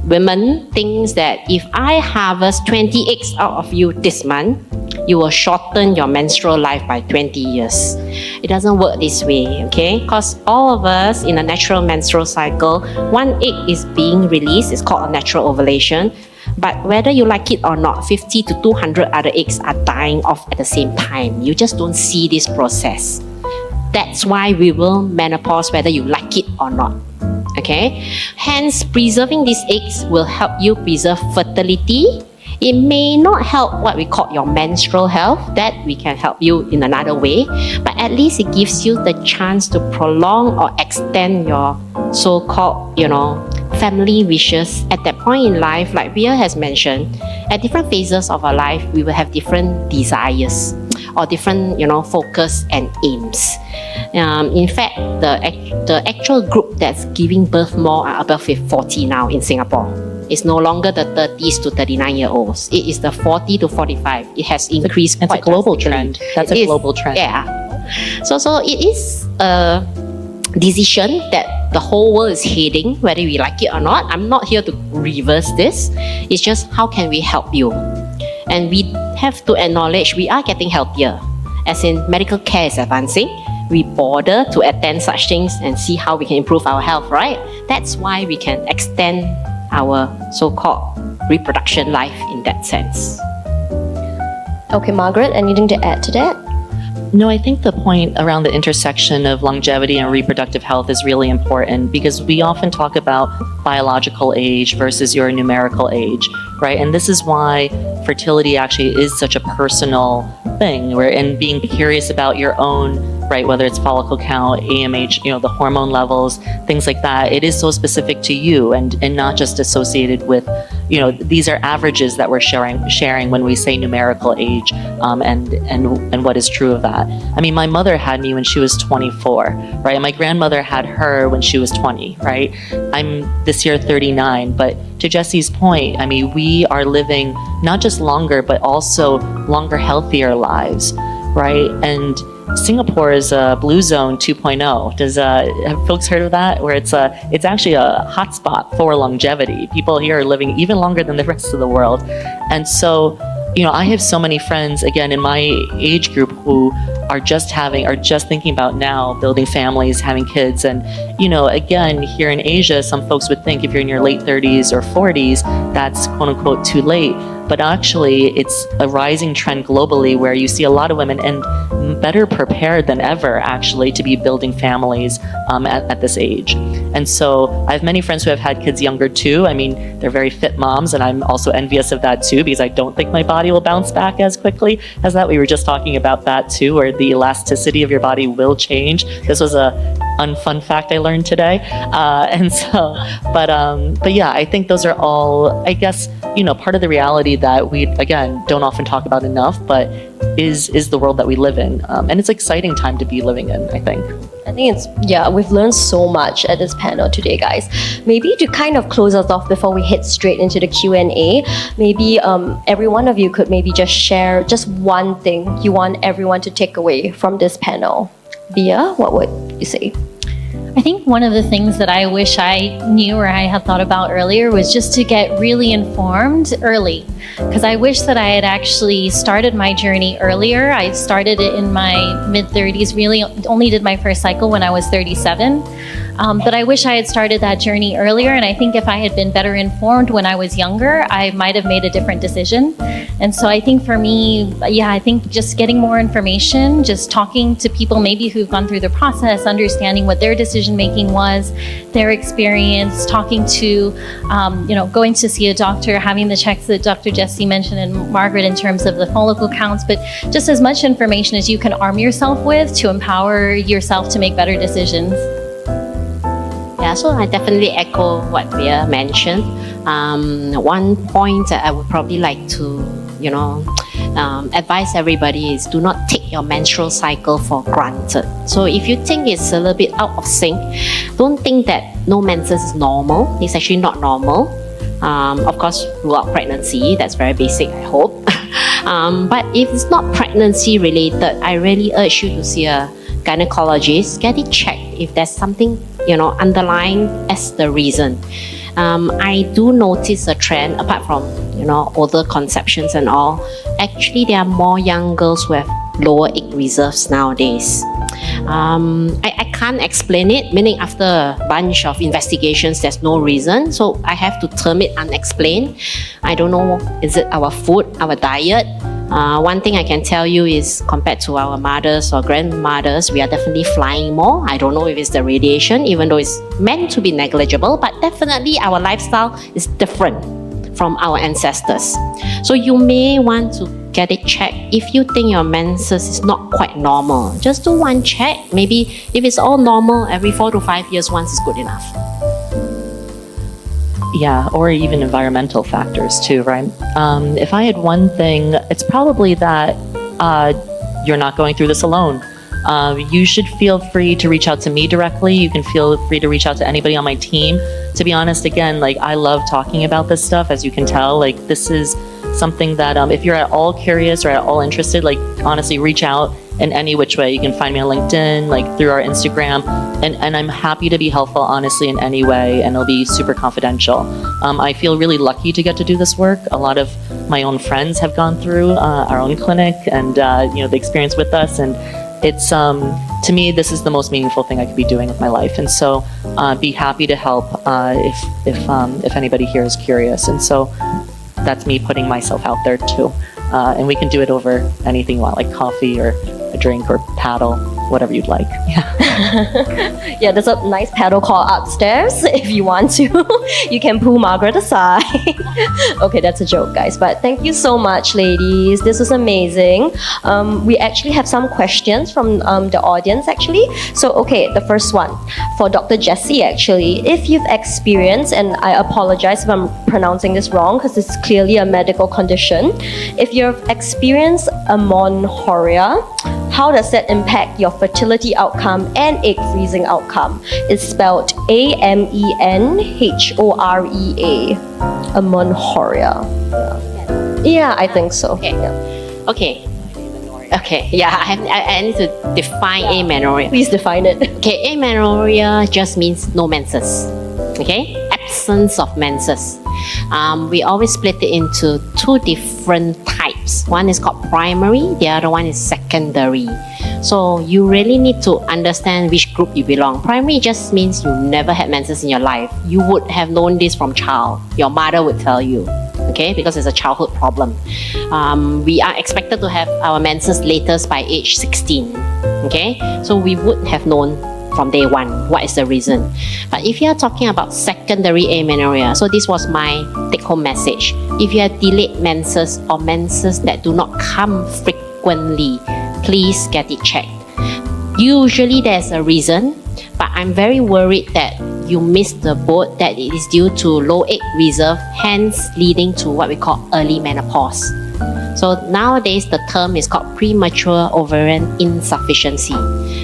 women think that if I harvest 20 eggs out of you this month, you will shorten your menstrual life by 20 years. It doesn't work this way, okay? Because all of us in a natural menstrual cycle, one egg is being released. It's called a natural ovulation. But whether you like it or not, 50 to 200 other eggs are dying off at the same time. You just don't see this process. That's why we will menopause whether you like it or not. Okay? Hence, preserving these eggs will help you preserve fertility. It may not help what we call your menstrual health, that we can help you in another way, but at least it gives you the chance to prolong or extend your so-called, family wishes at that point in life. Like Bea has mentioned, at different phases of our life, we will have different desires or different, focus and aims. In fact, the actual group that's giving birth more are above 40 now in Singapore. It's no longer the 30s to 39-year-olds. It is the 40 to 45. It has increased quite It's a global drastically. trend. That's a global trend. Yeah. So it is a decision that the whole world is heading, whether we like it or not. I'm not here to reverse this. It's just how can we help you? And we have to acknowledge we are getting healthier. As in, medical care is advancing. We bother to attend such things and see how we can improve our health, right? That's why we can extend our so-called reproduction life in that sense. Okay, Margaret, anything to add to that? No, I think the point around the intersection of longevity and reproductive health is really important, because we often talk about biological age versus your numerical age, right? And this is why fertility actually is such a personal thing, and being curious about your own, right, whether it's follicle count, AMH, the hormone levels, things like that. It is so specific to you and not just associated with, these are averages that we're sharing when we say numerical age, and what is true of that. I mean, my mother had me when she was 24, right? And my grandmother had her when she was 20, right? I'm this year 39, but to Jessie's point, I mean, we are living not just longer, but also longer, healthier lives, right? And Singapore is a blue zone 2.0. Have folks heard of that? Where it's actually a hotspot for longevity. People here are living even longer than the rest of the world. And so, I have so many friends, again, in my age group who are just thinking about now building families, having kids. And, again, here in Asia, some folks would think if you're in your late 30s or 40s, that's quote unquote too late. But actually, it's a rising trend globally where you see a lot of women and better prepared than ever, actually, to be building families at this age. And so I have many friends who have had kids younger too. I mean, they're very fit moms, and I'm also envious of that too, because I don't think my body will bounce back as quickly as that. We were just talking about that too, where the elasticity of your body will change. This was a unfun fact I learned today. But yeah, I think those are all, I guess, part of the reality that we, again, don't often talk about enough, but is the world that we live in. And it's an exciting time to be living in, I think. I think we've learned so much at this panel today, guys. Maybe to kind of close us off before we head straight into the Q&A, maybe every one of you could maybe just share just one thing you want everyone to take away from this panel. Bea, what would you say? I think one of the things that I wish I knew or I had thought about earlier was just to get really informed early. Because I wish that I had actually started my journey earlier. I started it in my mid-30s, really only did my first cycle when I was 37. But I wish I had started that journey earlier. And I think if I had been better informed when I was younger, I might have made a different decision. And so I think for me, I think just getting more information, just talking to people maybe who've gone through the process, understanding what their decision making was, their experience, talking to, going to see a doctor, having the checks that Dr. Jessie mentioned and Margaret in terms of the follicle counts, but just as much information as you can arm yourself with to empower yourself to make better decisions. Yeah, so I definitely echo what Bea mentioned. One point that I would probably like to, advise everybody is do not take your menstrual cycle for granted. So if you think it's a little bit out of sync, don't think that no menses is normal. It's actually not normal. Of course, rule out pregnancy. That's very basic, I hope. But if it's not pregnancy related, I really urge you to see a gynecologist. Get it checked if there's something underlying as the reason. I do notice a trend apart from older conceptions and all. Actually, there are more young girls who have lower egg reserves nowadays. I can't explain it, meaning after a bunch of investigations, there's no reason. So I have to term it unexplained. I don't know, is it our food, our diet? One thing I can tell you is compared to our mothers or grandmothers, we are definitely flying more. I don't know if it's the radiation, even though it's meant to be negligible, but definitely our lifestyle is different from our ancestors. So you may want to get it checked. If you think your menses is not quite normal, just do one check. Maybe if it's all normal, every 4 to 5 years once is good enough. Yeah, or even environmental factors too, right? If I had one thing, it's probably that you're not going through this alone. You should feel free to reach out to me directly. You can feel free to reach out to anybody on my team. To be honest, again, I love talking about this stuff, as you can tell. This is something that if you're at all curious or at all interested, honestly, reach out in any which way. You can find me on LinkedIn, through our Instagram, and I'm happy to be helpful, honestly, in any way, and it'll be super confidential. I feel really lucky to get to do this work. A lot of my own friends have gone through our own clinic and the experience with us, and it's to me, this is the most meaningful thing I could be doing with my life. And so be happy to help if anybody here is curious. And so that's me putting myself out there too. And we can do it over anything you want, like coffee or a drink or paddle, whatever you'd like. Yeah. Yeah, there's a nice paddle call upstairs if you want to. You can pull Margaret aside. Okay, that's a joke, guys. But thank you so much, ladies. This was amazing. We actually have some questions from the audience, actually. So, okay, the first one for Dr. Jessie, actually. If you've experienced, and I apologize if I'm pronouncing this wrong because it's clearly a medical condition. If you've experienced amenorrhea, how does that impact your fertility outcome and egg freezing outcome? It's spelled amenorrhea. Amenorrhea. Yeah, I think so. Okay. Yeah. Okay. Yeah, I need to define amenorrhea. Please define it. Okay, amenorrhea just means no menses. Okay, absence of menses. We always split it into two different types. One is called primary, the other one is secondary. So you really need to understand which group you belong. Primary just means you never had menses in your life. You would have known this from child. Your mother would tell you. Okay, because it's a childhood problem. We are expected to have our menses latest by age 16. Okay, so we would have known from day one what is the reason. But if you are talking about secondary amenorrhea, so this was my take-home message. If you have delayed menses or menses that do not come frequently, please get it checked. Usually there's a reason, but I'm very worried that you missed the boat, that it is due to low egg reserve, hence leading to what we call early menopause. So nowadays the term is called premature ovarian insufficiency.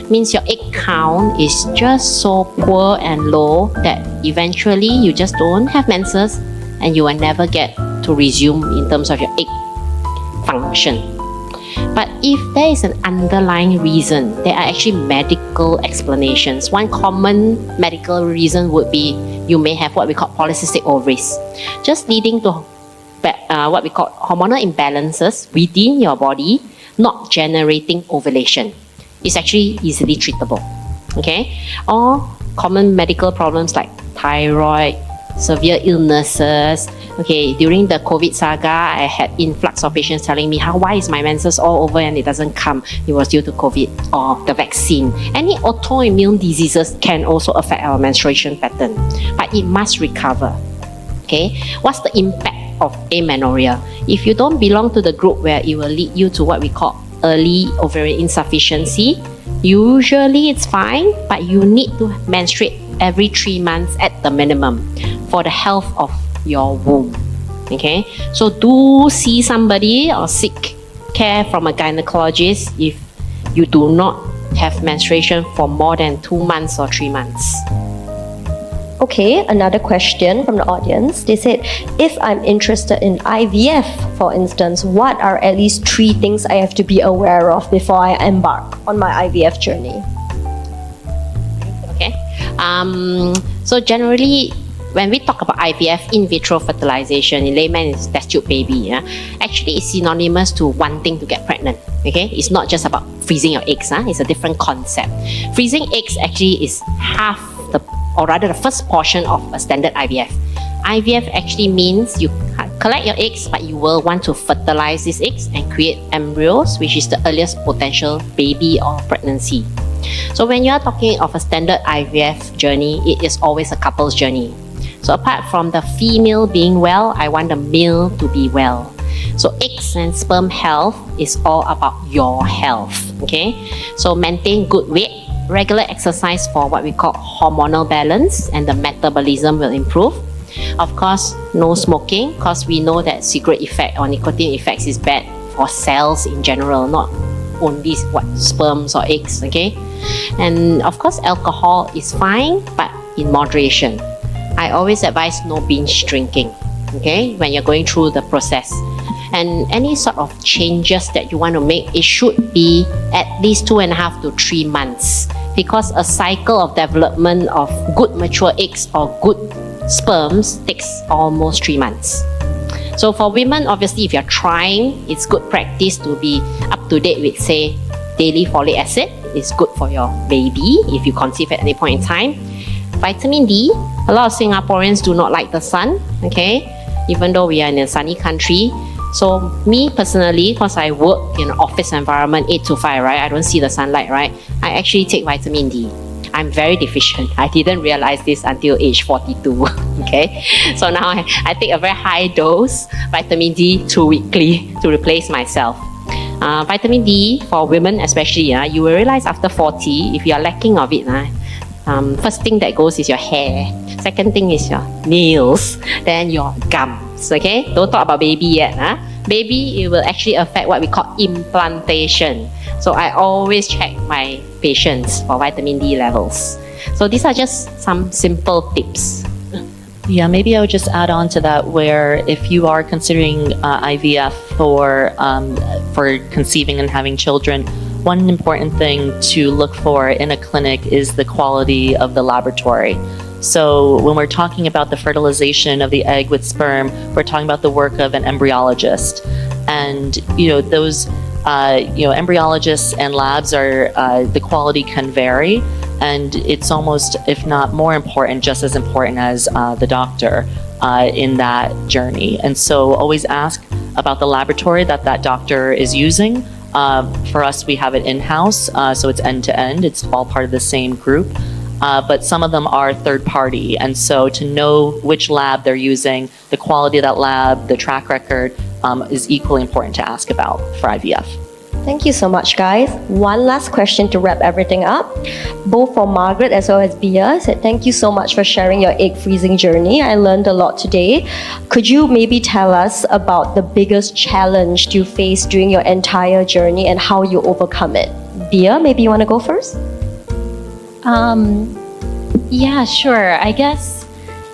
Means your egg count is just so poor and low that eventually you just don't have menses and you will never get to resume in terms of your egg function. But if there is an underlying reason, there are actually medical explanations. One common medical reason would be you may have what we call polycystic ovaries, just leading to what we call hormonal imbalances within your body, not generating ovulation. It's actually easily treatable. Okay, or common medical problems like thyroid, severe illnesses. Okay, during the COVID saga, I had influx of patients telling me why is my menses all over and it doesn't come. It was due to COVID or the vaccine. Any autoimmune diseases can also affect our menstruation pattern, but it must recover. Okay, what's the impact of amenorrhea? If you don't belong to the group where it will lead you to what we call early ovarian insufficiency, usually it's fine, but you need to menstruate every 3 months at the minimum for the health of your womb. Okay, so do see somebody or seek care from a gynecologist if you do not have menstruation for more than 2 months or 3 months. Okay, another question from the audience. They said, if I'm interested in IVF, for instance, what are at least 3 things I have to be aware of before I embark on my IVF journey? Okay, so generally, when we talk about IVF, in vitro fertilization, in layman is test tube baby, actually it's synonymous to wanting to get pregnant. Okay, it's not just about freezing your eggs. It's a different concept. Freezing eggs actually is half the first portion of a standard IVF. IVF actually means you collect your eggs, but you will want to fertilize these eggs and create embryos, which is the earliest potential baby or pregnancy. So when you are talking of a standard IVF journey, it is always a couple's journey. So apart from the female being well, I want the male to be well. So eggs and sperm health is all about your health. Okay, so maintain good weight, regular exercise for what we call hormonal balance, and the metabolism will improve. Of course, no smoking, because we know that cigarette effect or nicotine effects is bad for cells in general, not only sperms or eggs. Okay, and of course alcohol is fine, but in moderation. I always advise no binge drinking, okay, when you're going through the process. And any sort of changes that you want to make, it should be at least 2.5 to 3 months, because a cycle of development of good mature eggs or good sperms takes almost 3 months. So for women, obviously, if you're trying, it's good practice to be up to date with, say, daily folic acid. It's good for your baby if you conceive at any point in time. Vitamin D, a lot of Singaporeans do not like the sun, okay, even though we are in a sunny country. So me personally, because I work in an office environment 8 to 5, right, I don't see the sunlight, right, I actually take vitamin D. I'm very deficient. I didn't realize this until age 42, okay, so now I take a very high dose vitamin D 2 weekly to replace myself. Vitamin D for women especially, you will realize after 40, if you are lacking of it, first thing that goes is your hair, second thing is your nails, then your gums. Okay, don't talk about baby yet. Baby, it will actually affect what we call implantation. So I always check my patients for vitamin D levels. So these are just some simple tips. Yeah, maybe I would just add on to that, where if you are considering IVF for conceiving and having children, one important thing to look for in a clinic is the quality of the laboratory. So when we're talking about the fertilization of the egg with sperm, we're talking about the work of an embryologist. And, those, embryologists and labs are, the quality can vary. And it's almost, if not more important, just as important as the doctor in that journey. And so always ask about the laboratory that doctor is using. For us, we have it in-house, so it's end-to-end. It's all part of the same group. But some of them are third-party. And so to know which lab they're using, the quality of that lab, the track record, is equally important to ask about for IVF. Thank you so much, guys. One last question to wrap everything up. Both for Margaret as well as Bea said, thank you so much for sharing your egg freezing journey. I learned a lot today. Could you maybe tell us about the biggest challenge you faced during your entire journey and how you overcome it? Bea, maybe you want to go first? Yeah, sure. I guess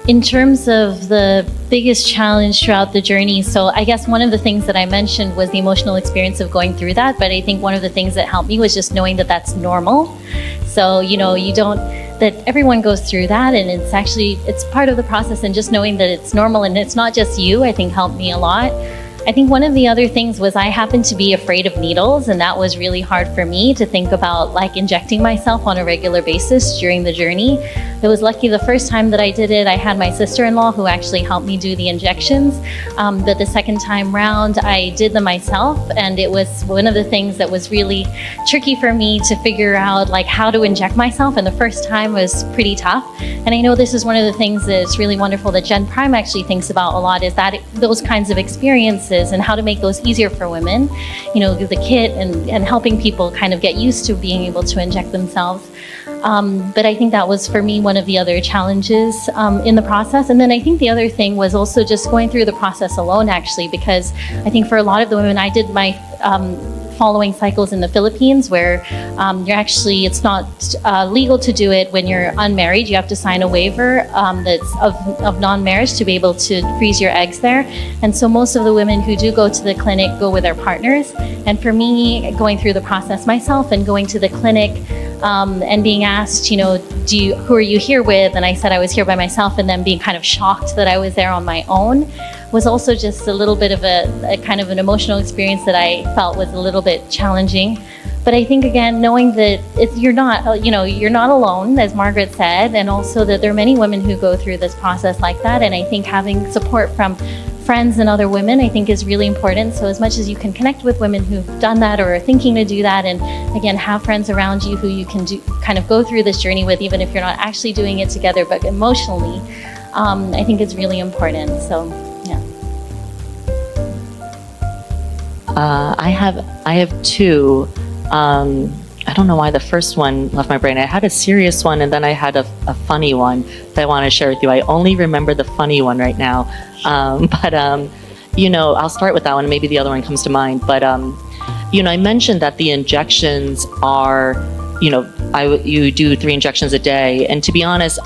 In terms of the biggest challenge throughout the journey, so I guess one of the things that I mentioned was the emotional experience of going through that, but I think one of the things that helped me was just knowing that that's normal. So, you know, that everyone goes through that, and it's part of the process, and just knowing that it's normal and it's not just you, I think helped me a lot. I think one of the other things was I happened to be afraid of needles, and that was really hard for me to think about, like, injecting myself on a regular basis during the journey. It was lucky the first time that I did it, I had my sister-in-law who actually helped me do the injections. But the second time round, I did them myself, and it was one of the things that was really tricky for me to figure out, like, how to inject myself. And the first time was pretty tough. And I know this is one of the things that's really wonderful that Jen Prime actually thinks about a lot, is that those kinds of experiences and how to make those easier for women, you know, the kit and helping people kind of get used to being able to inject themselves. But I think that was, for me, one of the other challenges in the process. And then I think the other thing was also just going through the process alone, actually, because I think for a lot of the women, I did my following cycles in the Philippines, where it's not legal to do it when you're unmarried. You have to sign a waiver that's of non-marriage to be able to freeze your eggs there. And so most of the women who do go to the clinic go with their partners. And for me, going through the process myself and going to the clinic and being asked, you know, who are you here with? And I said I was here by myself, and then being kind of shocked that I was there on my own was also just a little bit of a kind of an emotional experience that I felt was a little bit challenging. But I think, again, knowing that you're not alone, as Margaret said, and also that there are many women who go through this process like that. And I think having support from friends and other women, I think, is really important. So as much as you can connect with women who've done that or are thinking to do that, and again, have friends around you who you can kind of go through this journey with, even if you're not actually doing it together, but emotionally, I think it's really important. So, yeah. I have two. I don't know why the first one left my brain. I had a serious one, and then I had a funny one that I want to share with you. I only remember the funny one right now. You know, I'll start with that one. Maybe the other one comes to mind. But, you know, I mentioned that the injections are, you know, you do 3 injections a day. And to be honest,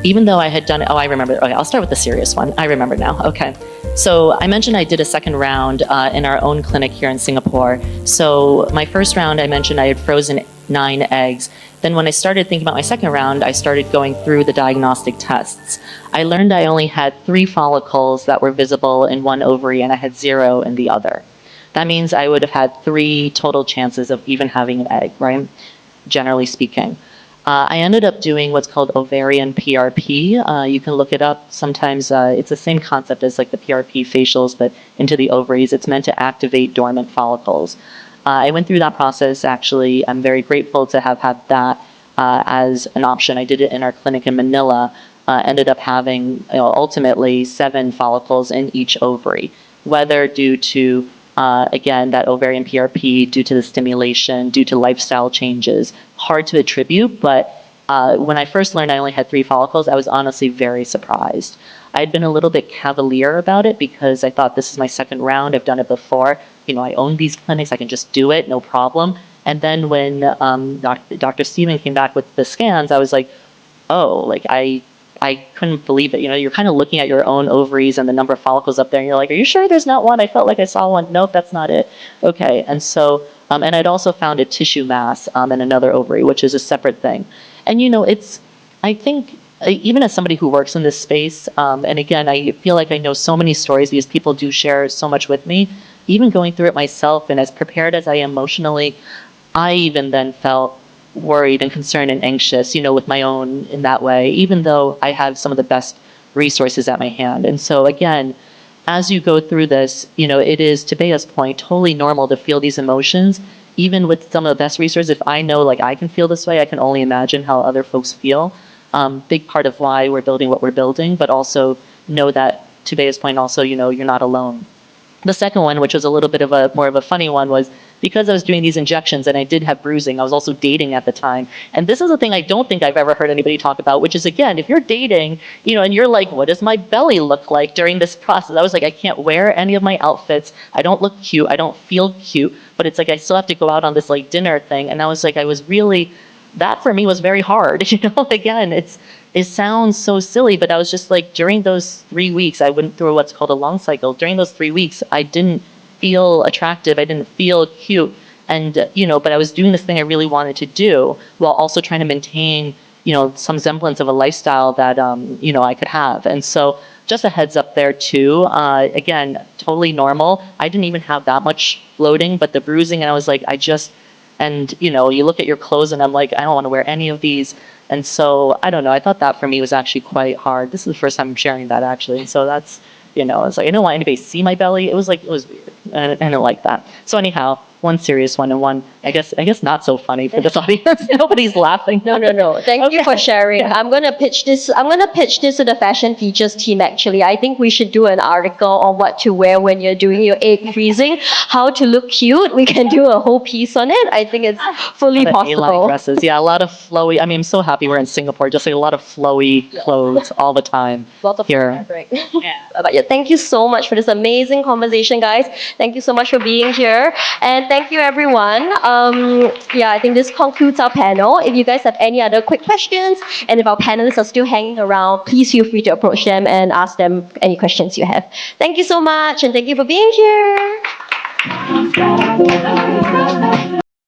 even though I had done it, I remember. Okay, I'll start with the serious one. I remember now. Okay. So I mentioned I did a second round in our own clinic here in Singapore. So my first round, I mentioned I had frozen 9 eggs. Then when I started thinking about my second round, I started going through the diagnostic tests. I learned I only had 3 follicles that were visible in one ovary, and I had 0 in the other. That means I would have had 3 total chances of even having an egg, right? Generally speaking. I ended up doing what's called ovarian PRP. You can look it up. Sometimes it's the same concept as like the PRP facials, but into the ovaries. It's meant to activate dormant follicles. I went through that process, actually. I'm very grateful to have had that as an option. I did it in our clinic in Manila. Ended up having, ultimately 7 follicles in each ovary, whether due to again, that ovarian PRP, due to the stimulation, due to lifestyle changes. Hard to attribute, but when I first learned I only had 3 follicles, I was honestly very surprised. I'd been a little bit cavalier about it because I thought, this is my second round, I've done it before. You know, I own these clinics, I can just do it, no problem. And then when Dr. Stephen came back with the scans, I was like, oh, like I couldn't believe it. You know, you're kind of looking at your own ovaries and the number of follicles up there, and you're like, are you sure there's not one? I felt like I saw one. Nope, that's not it. Okay, and so, and I'd also found a tissue mass in another ovary, which is a separate thing. And, you know, I think, even as somebody who works in this space, and again, I feel like I know so many stories because people do share so much with me, even going through it myself, and as prepared as I am emotionally, I even then felt worried and concerned and anxious, you know, with my own in that way, even though I have some of the best resources at my hand. And so again, as you go through this, you know, it is, to Bea's point, totally normal to feel these emotions, even with some of the best resources. If I know, like, I can feel this way, I can only imagine how other folks feel. Big part of why we're building what we're building, but also know that, to Bea's point also, you know, you're not alone. The second one, which was a little bit of more of a funny one, was because I was doing these injections and I did have bruising, I was also dating at the time. And this is a thing I don't think I've ever heard anybody talk about, which is, again, if you're dating, you know, and you're like, what does my belly look like during this process? I was like, I can't wear any of my outfits. I don't look cute. I don't feel cute. But it's like I still have to go out on this like dinner thing. And I was like, I was really that for me was very hard. Again, it sounds so silly, but I was just like, during those 3 weeks, I went through what's called a long cycle. During those 3 weeks, I didn't feel attractive. I didn't feel cute. And, but I was doing this thing I really wanted to do while also trying to maintain, some semblance of a lifestyle that, I could have. And so just a heads up there too. Again, totally normal. I didn't even have that much bloating, but the bruising, and I was like, you look at your clothes and I'm like, I don't want to wear any of these. And so, I don't know, I thought that for me was actually quite hard. This is the first time I'm sharing that actually. And so that's, it's like, I didn't want anybody to see my belly. It was weird. I didn't like that. So anyhow, one serious one and one, I guess not so funny for this audience. Nobody's laughing. No. Thank you for sharing. Yeah. I'm gonna pitch this to the fashion features team actually. I think we should do an article on what to wear when you're doing your egg freezing, how to look cute. We can do a whole piece on it. I think it's fully possible. A-line dresses. Yeah, a lot of flowy. I'm so happy we're in Singapore. Just like a lot of flowy clothes all the time. Lots of here. fabric. But yeah, thank you so much for this amazing conversation, guys. Thank you so much for being here. And thank you, everyone. I think this concludes our panel. If you guys have any other quick questions, and if our panelists are still hanging around, please feel free to approach them and ask them any questions you have. Thank you so much, and thank you for being here.